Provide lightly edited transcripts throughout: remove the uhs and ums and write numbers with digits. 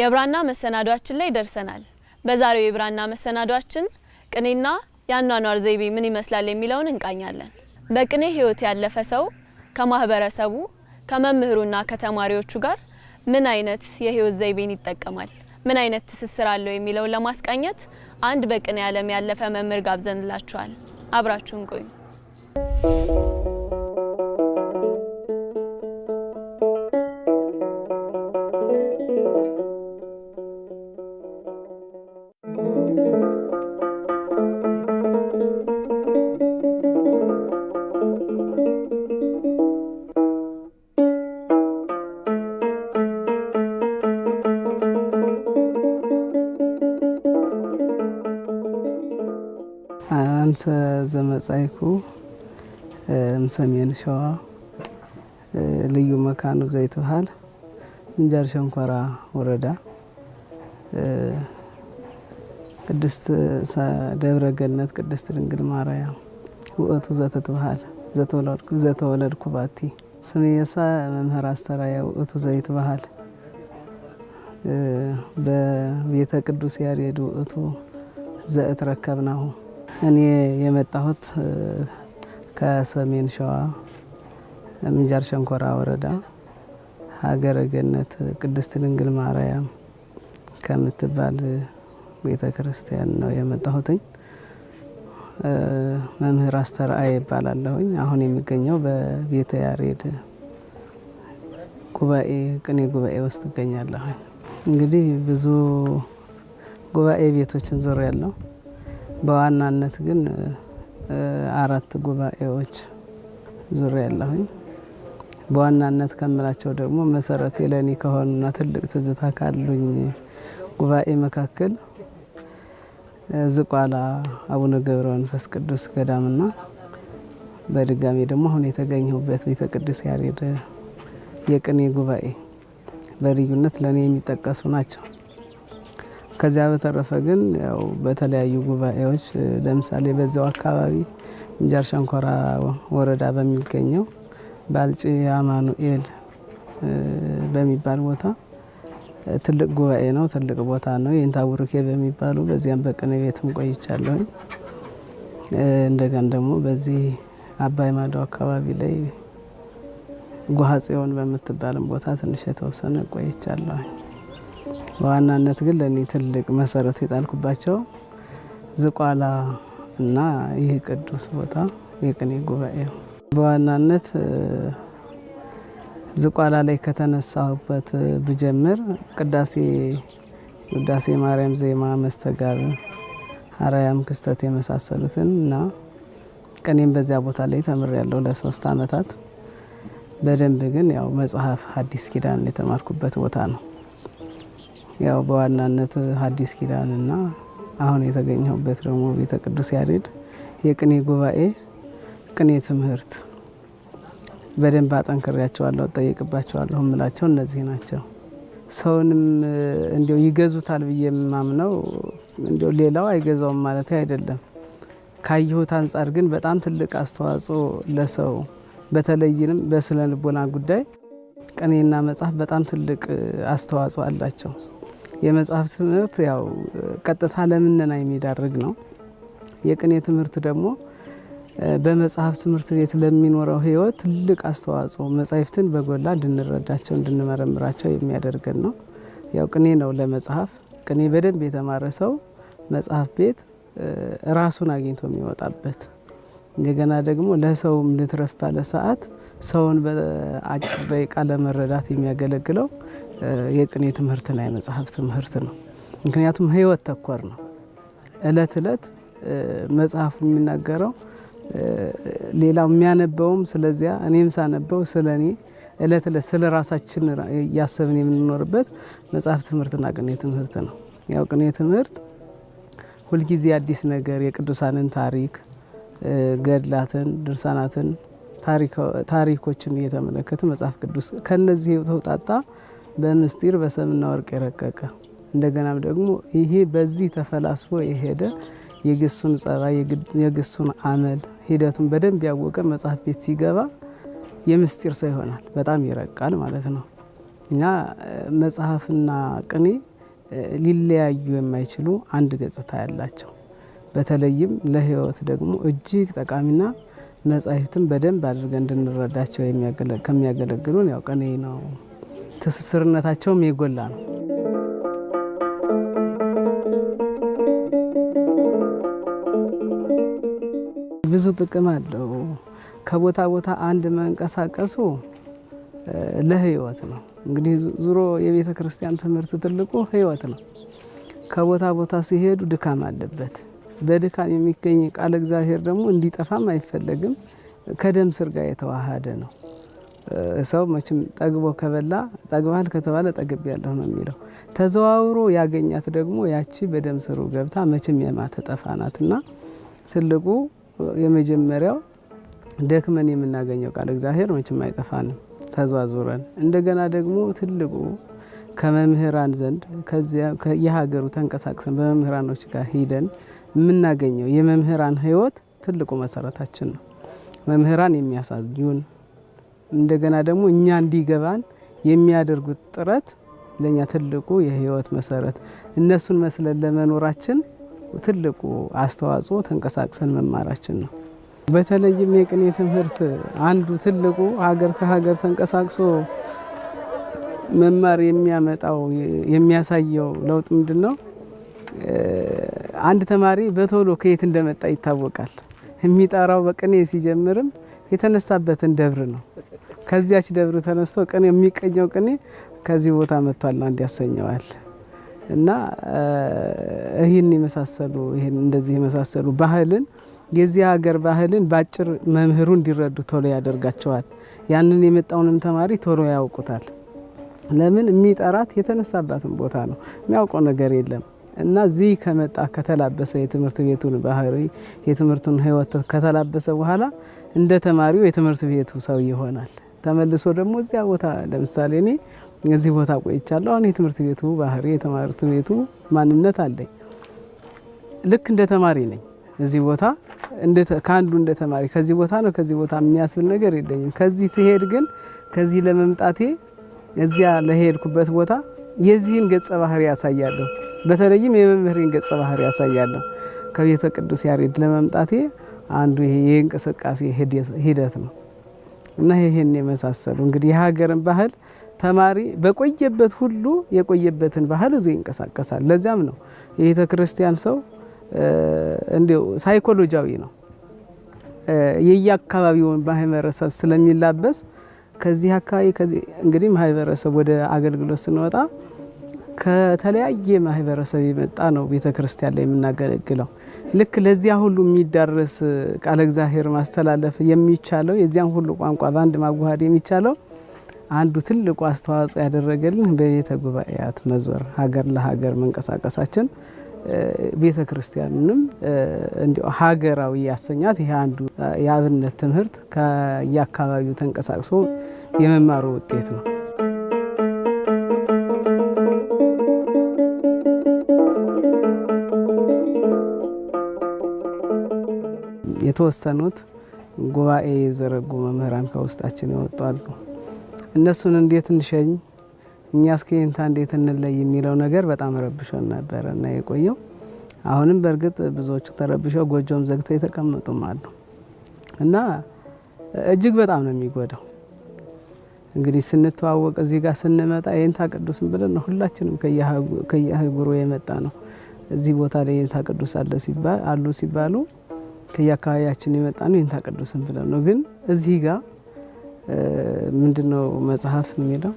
የብራና መሰናዷችን ላይ ደርሰናል። በዛሬው የብራና መሰናዷችን ቅኔና ያኗኗር ዘይቤ ምን ይመስላል የሚለውን እንቃኛለን። በቅኔ ህይወት ያለፈ ሰው ከማህበረሰቡ ከመምህሩና ከተማሪዎቹ ጋር ምን አይነት የህይወት ዘይቤን ይጠቀማል፣ ምን አይነት ትስስር አለው የሚለውን ለማስቃኘት አንድ በቅኔ ዓለም ያለፈ መምህር ጋብዘንላችኋል። አብራችሁን ቆዩ። አንተ ዘመጻይኩ ሰሜን ሸዋ ልዩ መካኑ ዘይትበሃል ምንጃር ሸንኮራ ወረዳ ቅድስት ደብረ ገነት ቅድስት ድንግል ማርያም ውእቱ ዘተትበሃል ዘተወለድኩ ባቲ ስሜሳ መምህር አስተራያ ውእቱ ዘይትበሃል በቤተ ቅዱስ ያሬድ ውእቱ ዘእትረከብናሁ። እኔ የመጣሁት ከሰሜን ሸዋ ምንጃር ሸንኮራ ወረዳ ሀገረ ገነት ቅድስት ድንግል ማርያም ከምትባል ቤተ ክርስቲያን ነው የመጣሁትኝ። መምህር አስተራያ ይባላለሁኝ። አሁን የሚገኘው በቤተ ያሬድ ጉባኤ ቅኔ ጉባኤ ውስጥ እገኛለሁኝ። እንግዲህ ብዙ ጉባኤ ቤቶችን ዞሬያለሁ። በዋናነት ግን 4 ጉባኤዎች ዞሬያለሁኝ። በዋናነት ከምላቸው ደግሞ መሰረት ለኔ ከሆኑና ትልቅ ትዝታ ካሉኝ ጉባኤ መካከል ዝቋላ አቡነ ገብረ መንፈስ ቅዱስ ገዳምና በድጋሚ ደግሞ አሁን የተገኘሁበት ቤተ ቅዱስ ያሬድ የቅኔ ጉባኤ በልዩነት ለኔ የሚጠቀሱ ናቸው። ከዚያ በተረፈ ግን ያው በተለያዩ ጉባኤዎች ለምሳሌ በዛው አካባቢ ምንጃር ሸንኮራ ወረዳ በሚገኘው ባልጪ አማኑኤል በሚባል ቦታ ትልቅ ጉባኤ ነው፣ ትልቅ ቦታ ነው። የንታውሩኬ በሚባሉ በዚያም በቅኔ ቤትም ቆይቻለሁ። እንደገና ደግሞ በዚህ አባይ ማዶ አካባቢ ላይ ጓሃጽዮን በምትባልም ቦታ ትንሽ የተወሰነ ቆይቻለሁ። በዋናነት ግን ለኔ ትልቅ መሰረት የጣልኩባቸው ዝቋላ እና ይህ ቅዱስ ቦታ የቅኔ ጉባኤው በዋናነት ዝቋላ ላይ ከተነሳሁበት ብጀምር ቅዳሴ ማርያም ዜማ መስተጋብ አራያም ክስተት የመሳሰሉትን እና ቅኔም በዚያ ቦታ ላይ ተምሬያለሁ ለ3 አመታት። በደንብ ግን ያው መጽሐፍ ሐዲስ ኪዳን የተማርኩበት ቦታ ነው። ያው በዋናነት ሐዲስ ኪዳንና አሁን የተገኘሁበት ደግሞ ቤተ ቅዱስ ያሬድ የቅኔ ጉባኤ ቅኔ ትምህርት በደንብ አጠንክሬያቸዋለሁ፣ ጠይቅባቸዋለሁ እምላቸው እነዚህ ናቸው። ሰውንም እንዲያው ይገዙታል ብዬ የማምነው እንዲያው ሌላው አይገዛውም ማለት አይደለም። ካየሁት አንጻር ግን በጣም ትልቅ አስተዋጽኦ ለሰው በተለይንም በስነ ልቦና ጉዳይ ቅኔና መጽሐፍ በጣም ትልቅ አስተዋጽኦ አላቸው። የመጽሐፍ ትምህርት ያው ቀጥታ ለምንና የሚዳርግ ነው። የቅኔ ትምህርት ደግሞ በመጽሐፍ ትምህርት ቤት ለሚኖረው ህይወት ትልቅ አስተዋጽኦ መጻሕፍትን በጎላ እንድንረዳቸው እንድንመረምራቸው የሚያደርገን ነው። ያው ቅኔ ነው ለመጽሐፍ ቅኔ በደንብ የተማረ ሰው መጽሐፍ ቤት ራሱን አግኝቶ የሚወጣበት እንደገና ደግሞ ለሰውም ልትረፍ ባለ ሰዓት ሰውን በአጭር ደቂቃ ለመረዳት የሚያገለግለው የቅኔ ትምህርትና የመጽሐፍ ትምህርት ነው። ምክንያቱም ህይወት ተኮር ነው። እለት እለት መጽሐፉ የሚናገረው ሌላው የሚያነበውም ስለዚያ እኔም ሳነበው ስለኔ እለት እለት ስለ ራሳችን ያሰብን የምንኖርበት መጽሐፍ ትምህርትና ቅኔ ትምህርት ነው። ያው ቅኔ ትምህርት ሁልጊዜ አዲስ ነገር የቅዱሳንን ታሪክ ገድላትን፣ ድርሳናትን፣ ታሪኮችን እየተመለከተ መጽሐፍ ቅዱስ ከነዚህ የተውጣጣ በምስጢር በሰምና ወርቅ የረቀቀ እንደገናም ደግሞ ይሄ በዚህ ተፈላስፎ የሄደ የግሱን ጸባይ የግሱን አመል ሂደቱን በደንብ ያወቀ መጽሐፍ ቤት ሲገባ የምስጢር ሰው ይሆናል። በጣም ይረቃል ማለት ነው። እና መጽሐፍና ቅኔ ሊለያዩ የማይችሉ አንድ ገጽታ ያላቸው በተለይም ለህይወት ደግሞ እጅግ ጠቃሚና መጻሕፍትን በደንብ አድርገን እንድንረዳቸው ከሚያገለግሉን ያው ቅኔ ነው። ትስስርነታቸውም የጎላ ነው። ብዙ ጥቅም አለው። ከቦታ ቦታ አንድ መንቀሳቀሱ ለህይወት ነው። እንግዲህ ዙሮ የቤተ ክርስቲያን ትምህርት ትልቁ ህይወት ነው። ከቦታ ቦታ ሲሄዱ ድካም አለበት። በድካም የሚገኝ ቃለ እግዚአብሔር ደግሞ እንዲጠፋም አይፈለግም። ከደም ስር ጋር የተዋሃደ ነው። ሰው መቼም ጠግቦ ከበላ ጠግባል ከተባለ ጠግቤያለሁ ነው የሚለው። ተዘዋውሮ ያገኛት ደግሞ ያቺ በደም ስሩ ገብታ መቼም የማትጠፋ ናትና ትልቁ የመጀመሪያው ደክመን የምናገኘው ቃለ እግዚአብሔር መቼም አይጠፋንም ተዘዋዙረን። እንደገና ደግሞ ትልቁ ከመምህራን ዘንድ ከዚያ የሀገሩ ተንቀሳቅሰን በመምህራኖች ጋር ሂደን የምናገኘው የመምህራን ህይወት ትልቁ መሰረታችን ነው። መምህራን የሚያሳዩን እንደገና ደግሞ እኛ እንዲገባን የሚያደርጉት ጥረት ለኛ ትልቁ የህይወት መሰረት፣ እነሱን መስለን ለመኖራችን ትልቁ አስተዋጽኦ ተንቀሳቅሰን መማራችን ነው። በተለይም የቅኔ ትምህርት አንዱ ትልቁ ሀገር ከሀገር ተንቀሳቅሶ መማር የሚያመጣው የሚያሳየው ለውጥ ምንድነው? አንድ ተማሪ በቶሎ ከየት እንደመጣ ይታወቃል። የሚጠራው በቅኔ ሲጀምርም የተነሳበትን ደብር ነው። ከዚያች ደብር ተነስቶ ቅኔ የሚቀኘው ቅኔ ከዚህ ቦታ መጥቷል አንድ ያሰኘዋል። እና ይህን የመሳሰሉ እንደዚህ የመሳሰሉ ባህልን የዚህ ሀገር ባህልን ባጭር መምህሩ እንዲረዱ ቶሎ ያደርጋቸዋል። ያንን የመጣውንም ተማሪ ቶሎ ያውቁታል። ለምን? የሚጠራት የተነሳባትን ቦታ ነው። የሚያውቀው ነገር የለም። እና እዚህ ከመጣ ከተላበሰ የትምህርት ቤቱን ባህሪ የትምህርቱን ህይወት ከተላበሰ በኋላ እንደ ተማሪው የትምህርት ቤቱ ሰው ይሆናል። ተመልሶ ደግሞ እዚያ ቦታ ለምሳሌ እኔ እዚህ ቦታ ቆይቻለሁ። አሁን የትምህርት ቤቱ ባህሪ የትምህርት ቤቱ ማንነት አለኝ። ልክ እንደ ተማሪ ነኝ። እዚህ ቦታ ከአንዱ እንደ ተማሪ ከዚህ ቦታ ነው ከዚህ ቦታ የሚያስብል ነገር የለኝም። ከዚህ ሲሄድ ግን ከዚህ ለመምጣቴ እዚያ ለሄድኩበት ቦታ የዚህን ገጸ ባህሪ ያሳያለሁ። በተለይም የመምህሬን ገጸ ባህሪ ያሳያለሁ። ከቤተ ቅዱስ ያሬድ ለመምጣቴ አንዱ ይሄ የእንቅስቃሴ ሂደት ነው እና ይሄን የመሳሰሉ እንግዲህ የሀገርን ባህል ተማሪ በቆየበት ሁሉ የቆየበትን ባህል ይዞ ይንቀሳቀሳል። ለዚያም ነው የቤተ ክርስቲያን ሰው እንዲሁ ሳይኮሎጂያዊ ነው። የየአካባቢውን ማህበረሰብ ስለሚላበስ ከዚህ አካባቢ ከዚህ እንግዲህ ማህበረሰብ ወደ አገልግሎት ስንወጣ ከተለያየ ማህበረሰብ የመጣ ነው ቤተ ክርስቲያን ላይ የምናገለግለው። ልክ ለዚያ ሁሉ የሚዳረስ ቃለ እግዚአብሔር ማስተላለፍ የሚቻለው የዚያን ሁሉ ቋንቋ በአንድ ማዋሃድ የሚቻለው አንዱ ትልቁ አስተዋጽኦ ያደረገልን በቤተ ጉባኤያት መዞር ሀገር ለሀገር መንቀሳቀሳችን ቤተ ክርስቲያንንም እንዲሁ ሀገራዊ ያሰኛት ይሄ አንዱ የአብነት ትምህርት ከየአካባቢው ተንቀሳቅሶ የመማሩ ውጤት ነው። የተወሰኑት ጉባኤ የዘረጉ መምህራን ከውስጣችን ይወጣሉ። እነሱን እንዴት እንሸኝ እኛ እስከንታ እንዴት እንለይ የሚለው ነገር በጣም ረብሾን ነበር እና የቆየው። አሁንም በእርግጥ ብዙዎቹ ተረብሸው ጎጆም ዘግተው የተቀመጡም አሉ እና እጅግ በጣም ነው የሚጎዳው። እንግዲህ ስንተዋወቅ እዚህ ጋር ስንመጣ የእንታ ቅዱስን ብለን ነው ሁላችንም ከየአህጉሩ የመጣ ነው። እዚህ ቦታ ላይ የእንታ ቅዱስ አሉ ሲባሉ ከየአካባቢያችን የመጣ ነው የእንታ ቅዱስን ብለን ነው። ግን እዚህ ጋር ምንድነው መጽሐፍ የሚለው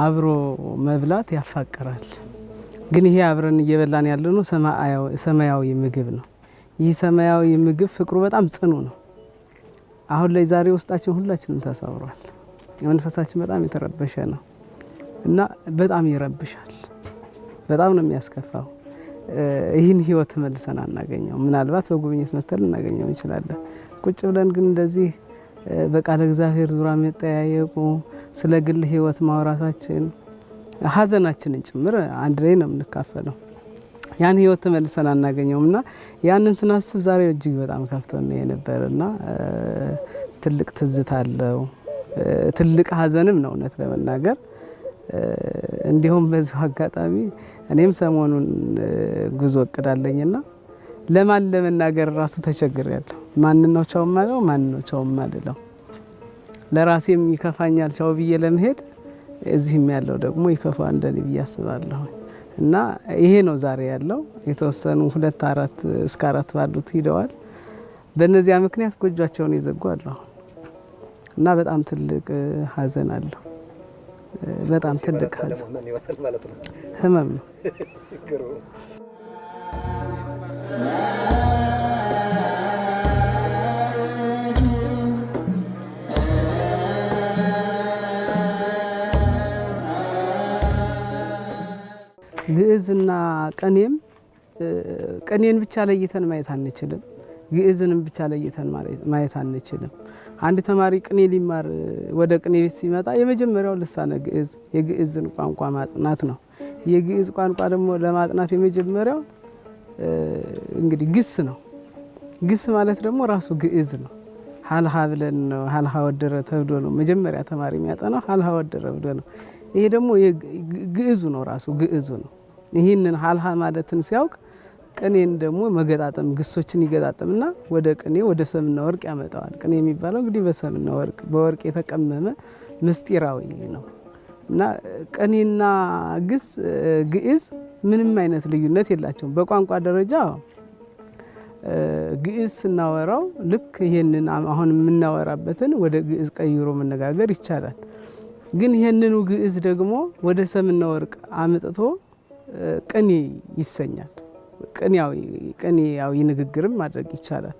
አብሮ መብላት ያፋቅራል። ግን ይሄ አብረን እየበላን ያለነው ሰማያዊ ምግብ ነው። ይህ ሰማያዊ ምግብ ፍቅሩ በጣም ጽኑ ነው። አሁን ላይ ዛሬ ውስጣችን ሁላችንም ተሰብሯል። መንፈሳችን በጣም የተረበሸ ነው እና በጣም ይረብሻል። በጣም ነው የሚያስከፋው። ይህን ህይወት መልሰን አናገኘው። ምናልባት በጉብኝት መተል እናገኘው እንችላለን። ቁጭ ብለን ግን እንደዚህ በቃለ እግዚአብሔር ዙሪያ መጠያየቁ ስለ ግል ህይወት ማውራታችን ሀዘናችንን ጭምር አንድ ላይ ነው የምንካፈለው። ያን ህይወት ተመልሰን አናገኘውም እና ያንን ስናስብ ዛሬ እጅግ በጣም ከፍቶን የነበረና ትልቅ ትዝታ አለው። ትልቅ ሀዘንም ነው እውነት ለመናገር እንዲሁም በዚሁ አጋጣሚ እኔም ሰሞኑን ጉዞ እቅዳለኝና ለማን ለመናገር ራሱ ተቸግሬያለሁ። ማን ነው ቻው ማለት ማን ነው ቻው ማለት ለራሴም ይከፋኛል ቻው ብዬ ለመሄድ እዚህም ያለው ደግሞ ይከፋ እንደኔ ብዬ አስባለሁ። እና ይሄ ነው ዛሬ ያለው። የተወሰኑ 2 እስከ 4 ባሉት ሂደዋል። በእነዚያ ምክንያት ጎጇቸውን ይዘጓሉ እና በጣም ትልቅ ሀዘን አለው። በጣም ትልቅ ሀዘን ህመም ነው። ግዕዝና ቅኔም ቅኔን ብቻ ለይተን ማየት አንችልም። ግዕዝንም ብቻ ለይተን ማየት አንችልም። አንድ ተማሪ ቅኔ ሊማር ወደ ቅኔ ቤት ሲመጣ የመጀመሪያው ልሳነ ግዕዝ የግዕዝን ቋንቋ ማጥናት ነው። የግዕዝ ቋንቋ ደግሞ ለማጥናት የመጀመሪያው እንግዲህ ግስ ነው። ግስ ማለት ደግሞ ራሱ ግዕዝ ነው። ሀልሃ ብለን ነው ሀልሃ ወደረ ተብሎ ነው መጀመሪያ ተማሪ የሚያጠናው ሀልሃ ወደረ ብሎ ነው። ይሄ ደግሞ ግዕዙ ነው ራሱ ግዕዙ ነው። ይህንን ሀልሃ ማለትን ሲያውቅ ቅኔን ደግሞ መገጣጠም ግሶችን ይገጣጠምና ወደ ቅኔ ወደ ሰምና ወርቅ ያመጣዋል። ቅኔ የሚባለው እንግዲህ በሰምና ወርቅ በወርቅ የተቀመመ ምስጢራዊ ነው እና ቅኔና ግስ ግዕዝ ምንም አይነት ልዩነት የላቸውም። በቋንቋ ደረጃ ግዕዝ ስናወራው ልክ ይሄንን አሁን የምናወራበትን ወደ ግዕዝ ቀይሮ መነጋገር ይቻላል። ግን ይሄንኑ ግዕዝ ደግሞ ወደ ሰምና ወርቅ አምጥቶ ቅኔ ይሰኛል። ቅኔያዊ ንግግርም ማድረግ ይቻላል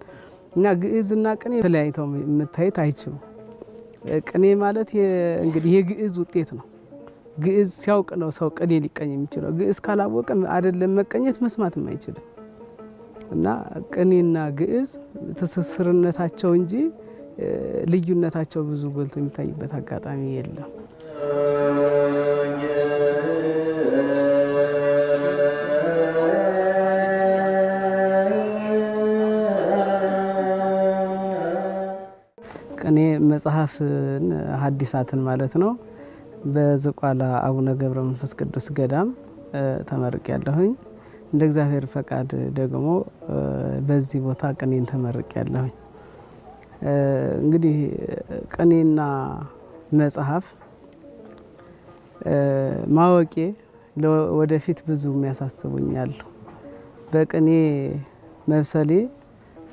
እና ግዕዝና ቅኔ ተለያይተው መታየት አይችሉም። ቅኔ ማለት እንግዲህ የግዕዝ ውጤት ነው። ግዕዝ ሲያውቅ ነው ሰው ቅኔ ሊቀኝ የሚችለው። ግዕዝ ካላወቀ አይደለም መቀኘት መስማትም አይችልም። እና ቅኔና ግዕዝ ትስስርነታቸው እንጂ ልዩነታቸው ብዙ ጎልቶ የሚታይበት አጋጣሚ የለም። ቅኔ መጽሐፍን ሐዲሳትን ማለት ነው። በዝቋላ አቡነ ገብረ መንፈስ ቅዱስ ገዳም ተመርቅ ያለሁኝ። እንደ እግዚአብሔር ፈቃድ ደግሞ በዚህ ቦታ ቅኔን ተመርቅ ያለሁኝ። እንግዲህ ቅኔና መጽሐፍ ማወቄ ወደፊት ብዙ የሚያሳስቡኛል። በቅኔ መብሰሌ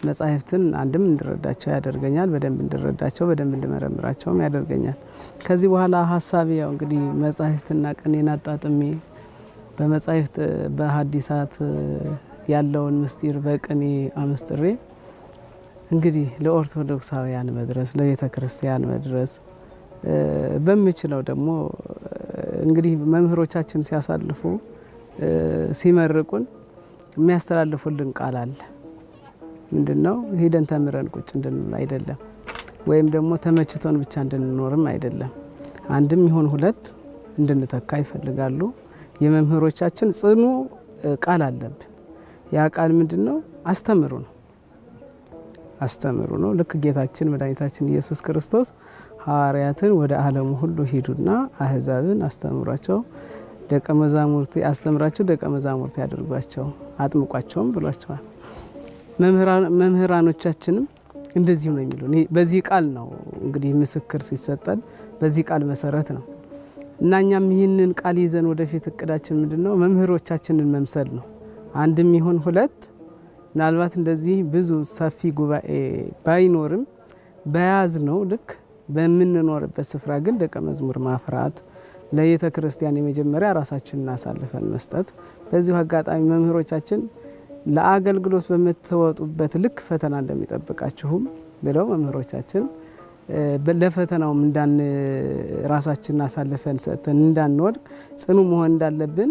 መጻሕፍትን አንድም እንድረዳቸው ያደርገኛል። በደንብ እንድረዳቸው በደንብ እንድመረምራቸውም ያደርገኛል። ከዚህ በኋላ ሀሳቤ ያው እንግዲህ መጻሕፍትና ቅኔን አጣጥሜ በመጻሕፍት በሐዲሳት ያለውን ምስጢር በቅኔ አመስጥሬ እንግዲህ ለኦርቶዶክሳውያን መድረስ ለቤተ ክርስቲያን መድረስ በምችለው ደግሞ እንግዲህ መምህሮቻችን ሲያሳልፉ ሲመርቁን የሚያስተላልፉልን ቃል አለ። ምንድነው? ሄደን ተምረን ቁጭ እንድንል አይደለም፣ ወይም ደግሞ ተመችቶን ብቻ እንድንኖርም አይደለም። አንድም ይሁን ሁለት እንድንተካ ይፈልጋሉ። የመምህሮቻችን ጽኑ ቃል አለብን። ያ ቃል ምንድነው? አስተምሩ ነው። አስተምሩ ነው። ልክ ጌታችን መድኃኒታችን ኢየሱስ ክርስቶስ ሐዋርያትን ወደ ዓለሙ ሁሉ ሂዱና አህዛብን አስተምሯቸው ደቀ መዛሙርት አስተምራቸው ደቀ መዛሙርት ያድርጓቸው አጥምቋቸውም ብሏቸዋል። መምህራኖቻችንም እንደዚሁ ነው የሚሉ። በዚህ ቃል ነው እንግዲህ ምስክር ሲሰጠን በዚህ ቃል መሰረት ነው እና እኛም ይህንን ቃል ይዘን ወደፊት እቅዳችን ምንድነው? መምህሮቻችንን መምሰል ነው። አንድም ይሁን ሁለት ምናልባት እንደዚህ ብዙ ሰፊ ጉባኤ ባይኖርም በያዝ ነው ልክ በምንኖርበት ስፍራ ግን ደቀ መዝሙር ማፍራት ለቤተ ክርስቲያን የመጀመሪያ ራሳችንን አሳልፈን መስጠት። በዚሁ አጋጣሚ መምህሮቻችን ለአገልግሎት በምትወጡበት ልክ ፈተና እንደሚጠብቃችሁም ብለው መምህሮቻችን ለፈተናውም ራሳችንን አሳልፈን ሰጥተን እንዳንወድቅ ጽኑ መሆን እንዳለብን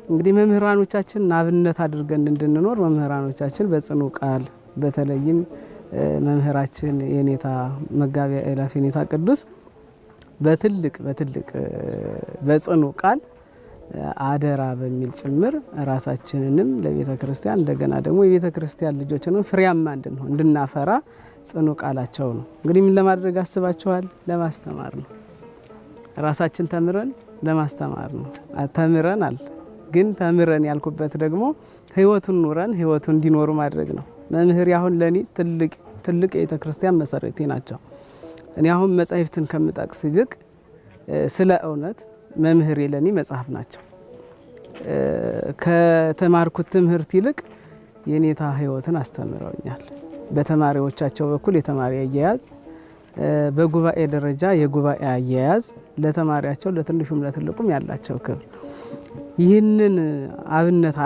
እንግዲህ መምህራኖቻችን አብነት አድርገን እንድንኖር መምህራኖቻችን በጽኑ ቃል በተለይም መምህራችን የኔታ መጋቢ አእላፍ የኔታ ቅዱስ በትልቅ በጽኑ ቃል አደራ በሚል ጭምር ራሳችንንም ለቤተ ክርስቲያን እንደገና ደግሞ የቤተ ክርስቲያን ልጆችንም ፍሬያማ እንድንሆን እንድናፈራ ጽኑ ቃላቸው ነው። እንግዲህ ምን ለማድረግ አስባችኋል? ለማስተማር ነው። ራሳችን ተምረን ለማስተማር ነው። ተምረናል፣ ግን ተምረን ያልኩበት ደግሞ ህይወቱን ኑረን ህይወቱን እንዲኖሩ ማድረግ ነው። መምህር አሁን ለኔ ትልቅ የቤተ ክርስቲያን መሰረቴ ናቸው። እኔ አሁን መጻሕፍትን ከምጠቅስ ይልቅ ስለ እውነት መምህር ለኔ መጽሐፍ ናቸው። ከተማርኩት ትምህርት ይልቅ የኔታ ህይወትን አስተምረውኛል። በተማሪዎቻቸው በኩል የተማሪ አያያዝ፣ በጉባኤ ደረጃ የጉባኤ አያያዝ፣ ለተማሪያቸው ለትንሹም ለትልቁም ያላቸው ክብር፣ ይህንን አብነት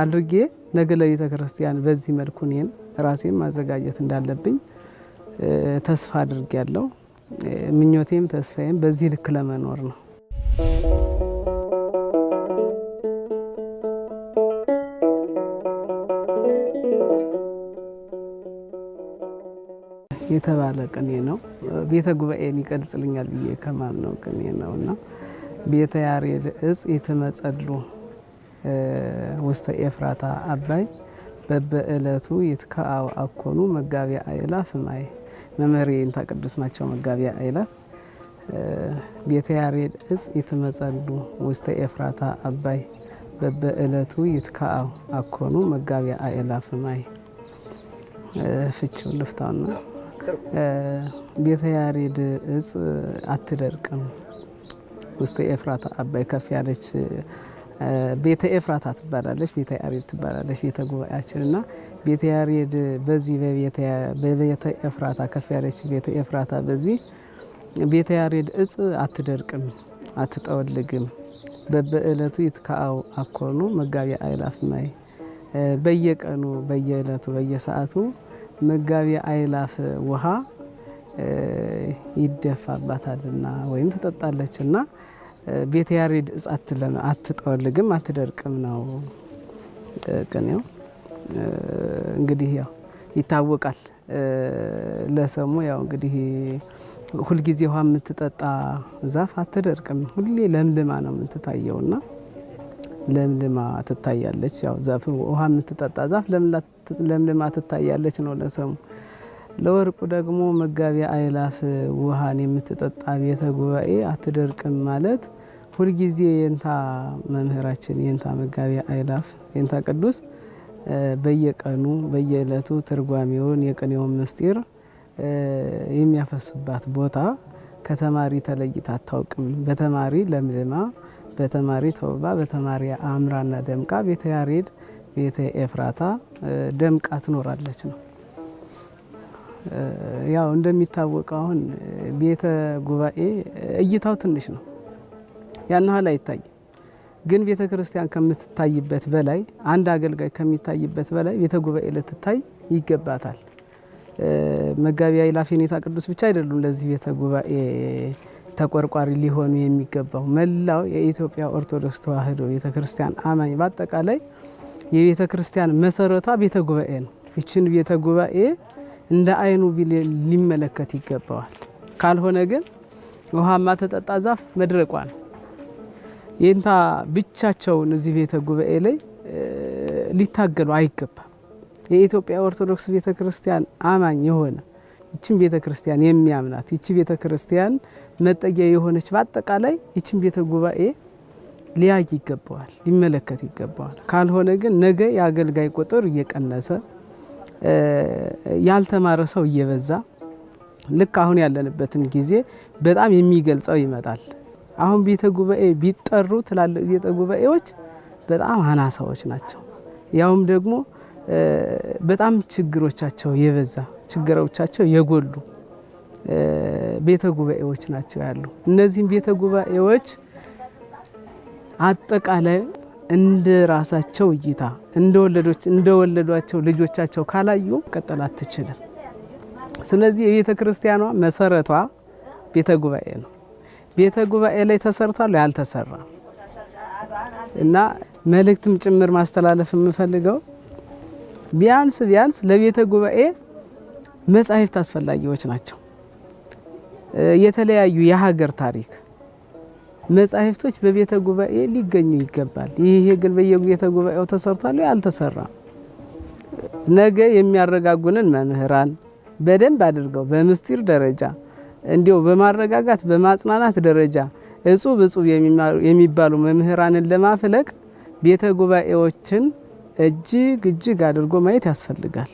አድርጌ ነገ ለቤተ ክርስቲያን በዚህ መልኩ እኔን ራሴን ማዘጋጀት እንዳለብኝ ተስፋ አድርጌያለሁ። ምኞቴም ተስፋዬም በዚህ ልክ ለመኖር ነው። የተባለ ቅኔ ነው። ቤተ ጉባኤን ይቀልጽልኛል ብዬ ከማምነው ቅኔ ነውና ቤተ ያሬድ እጽ ይትመጸሉ ውስተ ኤፍራታ አባይ በበዕለቱ ይትከአው አኮኑ መጋቢያ አእላፍ ማይ። መምህሬ ይንታ ቅዱስ ናቸው። መጋቢያ አእላፍ ቤተ ያሬድ እጽ ይትመጸሉ ውስተ ኤፍራታ አባይ በበዕለቱ ይትከአው አኮኑ መጋቢያ አእላፍ ማይ። ፍቺው ልፍታውና ቤተ ያሬድ እጽ አትደርቅም ውስተ ኤፍራታ አባይ ከፍ ያለች ቤተ ኤፍራታ ትባላለች፣ ቤተ ያሬድ ትባላለች ቤተ ጉባኤያችንና ቤተ ያሬድ በዚህ በቤተ ኤፍራታ ከፍ ያለች ቤተ ኤፍራታ በዚህ ቤተ ያሬድ እጽ አትደርቅም አትጠወልግም በበዕለቱ ይትከአው አኮኑ መጋቢያ አእላፍ ማይ። በየቀኑ በየዕለቱ በየሰዓቱ መጋቢያ አእላፍ ውሃ ይደፋባታልና ወይም ትጠጣለችና ቤተ ያሬድ እጽ አትጠወልግም አትደርቅም ነው ቅኔው። እንግዲህ ያው ይታወቃል ለሰሙ ያው እንግዲህ ሁልጊዜ ውሃ የምትጠጣ ዛፍ አትደርቅም፣ ሁሌ ለምልማ ነው የምትታየውና ለምልማ ትታያለች። ያው ዛፍ ውሃ የምትጠጣ ዛፍ ለምልማ ትታያለች ነው ለሰሙ። ለወርቁ ደግሞ መጋቢያ አእላፍ ውሃን የምትጠጣ ቤተ ጉባኤ አትደርቅም ማለት ሁልጊዜ የንታ መምህራችን የንታ መጋቢያ አእላፍ የንታ ቅዱስ በየቀኑ በየዕለቱ ትርጓሜውን የቅኔውን ምስጢር የሚያፈሱባት ቦታ ከተማሪ ተለይታ አታውቅም። በተማሪ ለምልማ፣ በተማሪ ተውባ፣ በተማሪ አምራና ደምቃ ቤተ ያሬድ ቤተ ኤፍራታ ደምቃ ትኖራለች ነው። ያው እንደሚታወቀው አሁን ቤተ ጉባኤ እይታው ትንሽ ነው፣ ያን ያህል አይታይም። ግን ቤተ ክርስቲያን ከምትታይበት በላይ አንድ አገልጋይ ከሚታይበት በላይ ቤተ ጉባኤ ልትታይ ይገባታል። መጋቢያ አእላፍ የኔታ ቅዱስ ብቻ አይደሉም ለዚህ ቤተ ጉባኤ ተቆርቋሪ ሊሆኑ የሚገባው መላው የኢትዮጵያ ኦርቶዶክስ ተዋሕዶ ቤተ ክርስቲያን አማኝ በአጠቃላይ የቤተ ክርስቲያን መሰረቷ ቤተ ጉባኤ ነው። ይችን ቤተ ጉባኤ እንደ አይኑ ሊመለከት ይገባዋል። ካልሆነ ግን ውሃማ ተጠጣ ዛፍ መድረቋ ነው። ይንታ ብቻቸውን እዚህ ቤተ ጉባኤ ላይ ሊታገሉ አይገባም። የኢትዮጵያ ኦርቶዶክስ ቤተ ክርስቲያን አማኝ የሆነ ይችን ቤተ ክርስቲያን የሚያምናት ይቺ ቤተ ክርስቲያን መጠጊያ የሆነች በአጠቃላይ ይችን ቤተ ጉባኤ ሊያይ ይገባዋል፣ ሊመለከት ይገባዋል። ካልሆነ ግን ነገ የአገልጋይ ቁጥር እየቀነሰ ያልተማረ ሰው እየበዛ ልክ አሁን ያለንበትን ጊዜ በጣም የሚገልጸው ይመጣል። አሁን ቤተ ጉባኤ ቢጠሩ ትላልቅ ቤተ ጉባኤዎች በጣም አናሳዎች ናቸው። ያውም ደግሞ በጣም ችግሮቻቸው የበዛ ችግሮቻቸው የጎሉ ቤተ ጉባኤዎች ናቸው ያሉ። እነዚህም ቤተ ጉባኤዎች አጠቃላይ እንደ ራሳቸው እይታ እንደወለዷቸው ልጆቻቸው ካላዩ ቀጠል አትችልም። ስለዚህ የቤተ ክርስቲያኗ መሰረቷ ቤተ ጉባኤ ነው። ቤተ ጉባኤ ላይ ተሰርቷል ያልተሰራ እና መልእክትም ጭምር ማስተላለፍ የምፈልገው ቢያንስ ለቤተ ጉባኤ መጻሕፍት አስፈላጊዎች ናቸው። የተለያዩ የሀገር ታሪክ መጻሕፍቶች በቤተ ጉባኤ ሊገኙ ይገባል። ይሄ ግን በየቤተ ጉባኤው ተሰርቷል ያልተሰራ ነገ የሚያረጋጉንን መምህራን በደንብ አድርገው በምስጢር ደረጃ እንዲው በማረጋጋት በማጽናናት ደረጃ እጹብ እጹብ የሚባሉ መምህራንን ለማፍለቅ ቤተ ጉባኤዎችን እጅግ አድርጎ ማየት ያስፈልጋል።